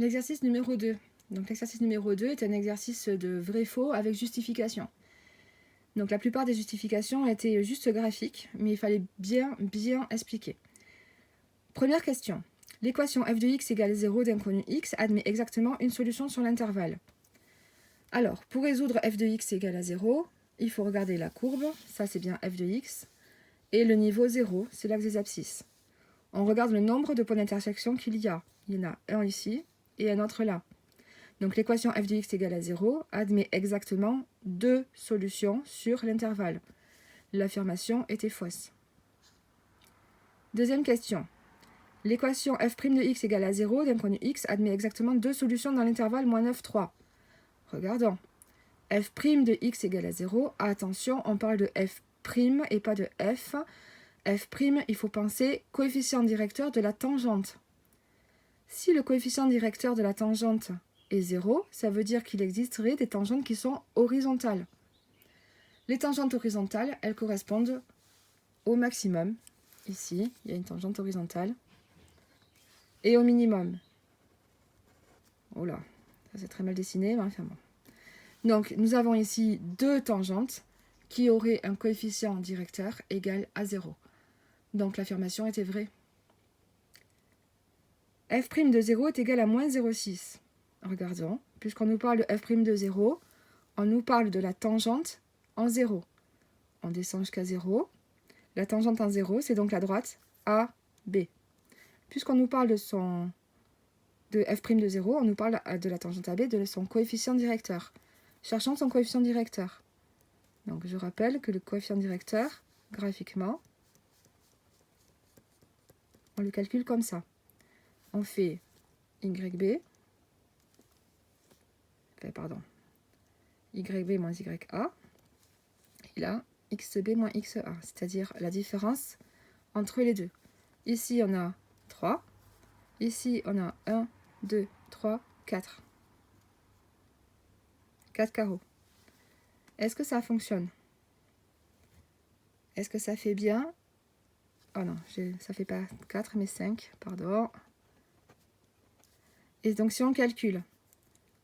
L'exercice numéro 2. Donc l'exercice numéro 2 est un exercice de vrai-faux avec justification. Donc la plupart des justifications étaient juste graphiques, mais il fallait bien expliquer. Première question. L'équation f de x égale 0 d'inconnu x admet exactement une solution sur l'intervalle. Alors, pour résoudre f de x égale à 0, il faut regarder la courbe, ça c'est bien f de x, et le niveau 0, c'est l'axe des abscisses. On regarde le nombre de points d'intersection qu'il y a. Il y en a un ici et un autre là. Donc l'équation f de x égale à 0 admet exactement deux solutions sur l'intervalle. L'affirmation était fausse. Deuxième question. L'équation f' de x égale à 0 d'inconnu x admet exactement deux solutions dans l'intervalle moins 9, 3. Regardons. f' de x égale à 0. Attention, on parle de f' et pas de f. f', il faut penser coefficient directeur de la tangente. Si le coefficient directeur de la tangente est 0, ça veut dire qu'il existerait des tangentes qui sont horizontales. Les tangentes horizontales, elles correspondent au maximum. Ici, il y a une tangente horizontale. Et au minimum. Oh là, ça c'est très mal dessiné, mais enfin bon. Donc, nous avons ici deux tangentes qui auraient un coefficient directeur égal à 0. Donc, l'affirmation était vraie. f' de 0 est égal à moins 0,6. Regardons, puisqu'on nous parle de f' de 0, on nous parle de la tangente en 0. On descend jusqu'à 0. La tangente en 0, c'est donc la droite AB. Puisqu'on nous parle de f' de 0, on nous parle de la tangente AB, de son coefficient directeur. Cherchons son coefficient directeur. Donc je rappelle que le coefficient directeur, graphiquement, on le calcule comme ça. On fait YB, YB moins YA, et là, XB moins XA, c'est-à-dire la différence entre les deux. Ici, on a 3. Ici, on a 1, 2, 3, 4. 4 carreaux. Est-ce que ça fonctionne? Est-ce que ça fait bien? Oh non, ça fait pas 4, mais 5, pardon. Et donc, si on calcule,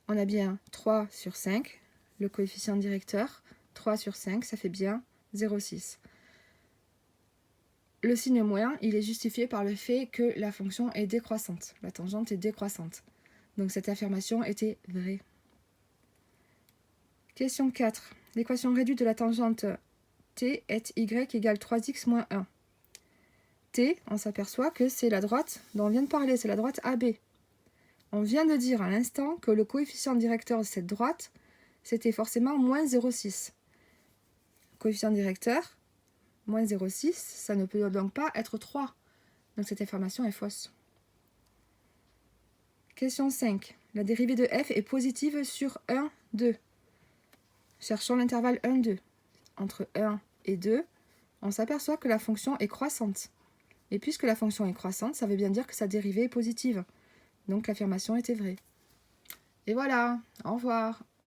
on a bien 3 sur 5, le coefficient directeur. 3 sur 5, ça fait bien 0,6. Le signe moins, il est justifié par le fait que la fonction est décroissante. La tangente est décroissante. Donc cette affirmation était vraie. Question 4. L'équation réduite de la tangente t est y égale 3x moins 1. T, on s'aperçoit que c'est la droite dont on vient de parler, c'est la droite AB. On vient de dire à l'instant que le coefficient directeur de cette droite, c'était forcément moins 0,6. Coefficient directeur, moins 0,6, ça ne peut donc pas être 3. Donc cette information est fausse. Question 5. La dérivée de f est positive sur 1, 2. Cherchons l'intervalle 1, 2. Entre 1 et 2, on s'aperçoit que la fonction est croissante. Et puisque la fonction est croissante, ça veut bien dire que sa dérivée est positive. Donc l'affirmation était vraie. Et voilà, au revoir.